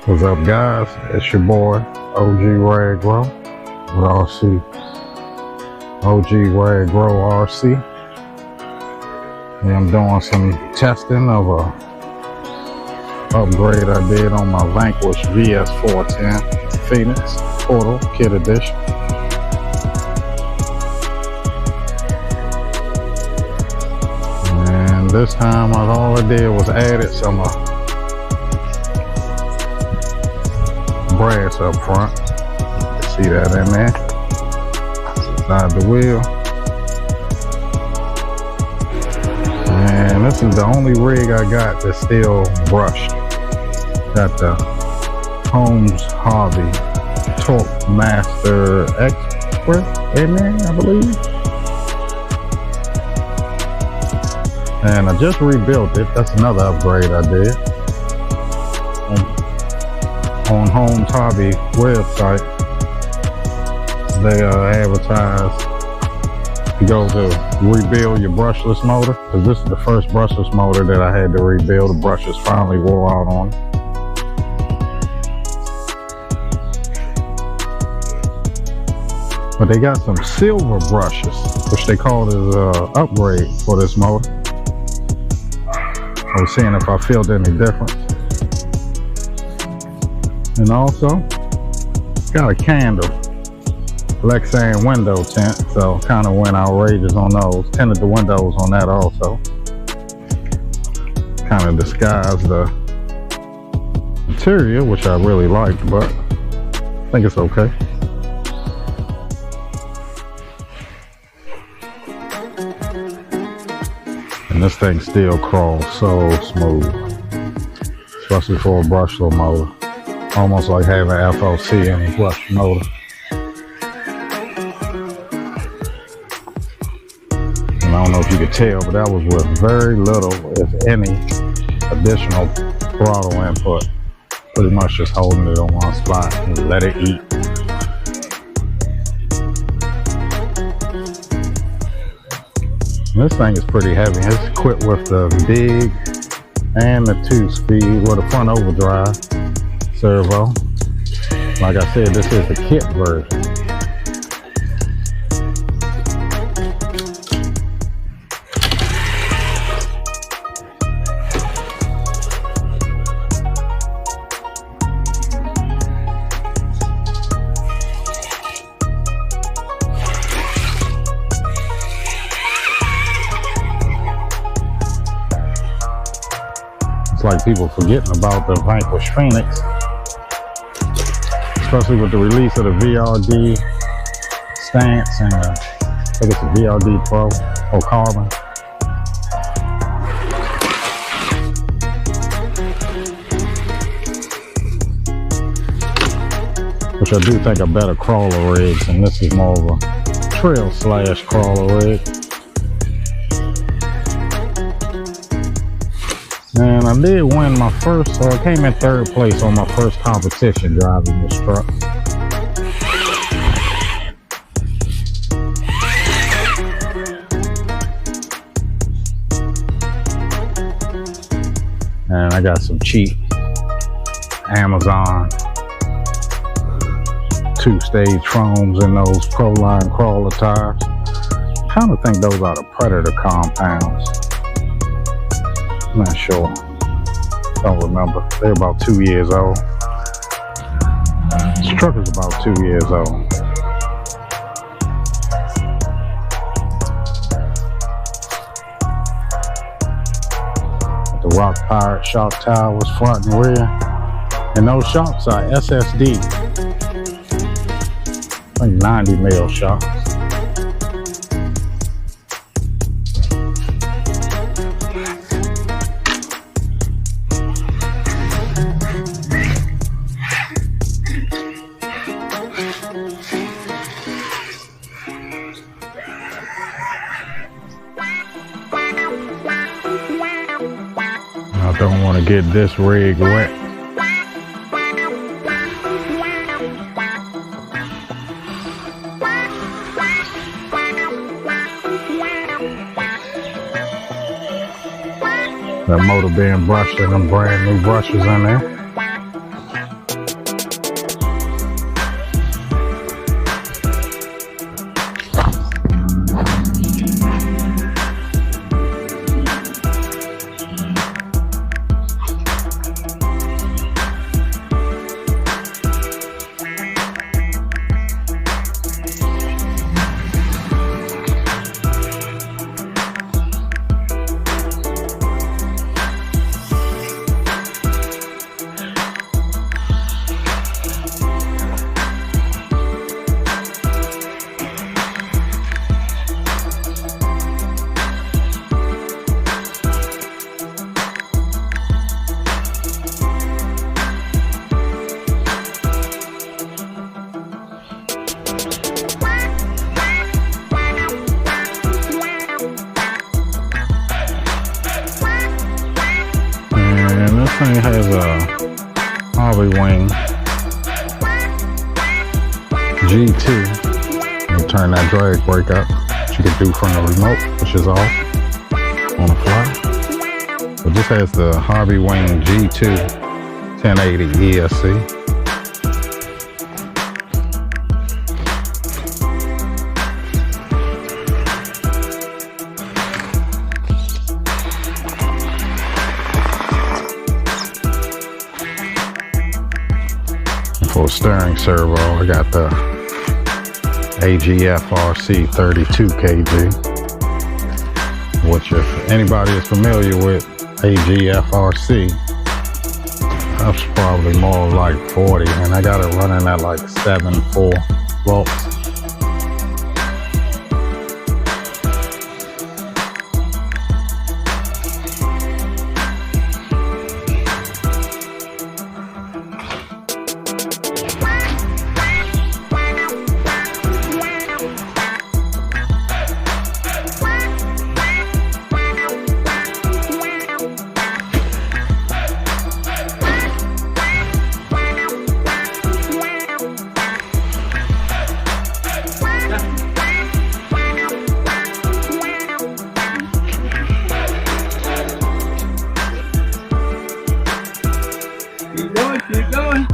What's up, guys? It's your boy OG Rag Grow with RC. OG Rag Grow RC. And I'm doing some testing of a upgrade I did on my Vanquish VS410 Phoenix Portal Kit Edition. And this time all I did was added some brass up front. See that in there? Inside the wheel. And this is the only rig I got that's still brushed. Got the Holmes Hobby Torque Master Expert in there, I believe. And I just rebuilt it. That's another upgrade I did. On Holmes Hobby website, they advertise to go to rebuild your brushless motor, because this is the first brushless motor that I had to rebuild. The brushes finally wore out on it. But they got some silver brushes, which they call as an upgrade for this motor. I was seeing if I felt any difference. And also, got a candle, Lexan window tint, so kind of went outrageous on those. Tinted the windows on that also. Kind of disguised the interior, which I really liked, but I think it's okay. And this thing still crawls so smooth, especially for a brushless motor. Almost like having FOC in a brush motor. And I don't know if you could tell, but that was with very little, if any, additional throttle input. Pretty much just holding it on one spot and let it eat. And this thing is pretty heavy. It's equipped with the big and the 2-speed with a front overdrive servo. Like I said, this is the kit version. It's like people forgetting about the Vanquish Phoenix. Especially with the release of the VRD stance and I think it's a VRD Pro or Carbon. Which I do think are better crawler rigs, and this is more of a trail / crawler rig. And I did win my first, I came in 3rd place on my first competition driving this truck. And I got some cheap Amazon 2-stage foams in those Proline crawler tires. I kind of think those are the Predator compounds. I'm not sure. Don't remember. They're about 2 years old. This truck is about 2 years old. The Rock Pirate shock towers front and rear. And those shocks are SSD. I think 90 mil shocks. I don't want to get this rig wet. That motor being brushed and them brand new brushes in there. Hobby Wing G2. And turn that drag brake up, which you can do from the remote, which is off on the fly. But this has the Hobby Wing G2 1080 ESC. For steering servo, I got the AGF-RC 32 kg, which if anybody is familiar with AGF-RC, that's probably more like 40, and I got it running at like 7.4 volts. Keep going.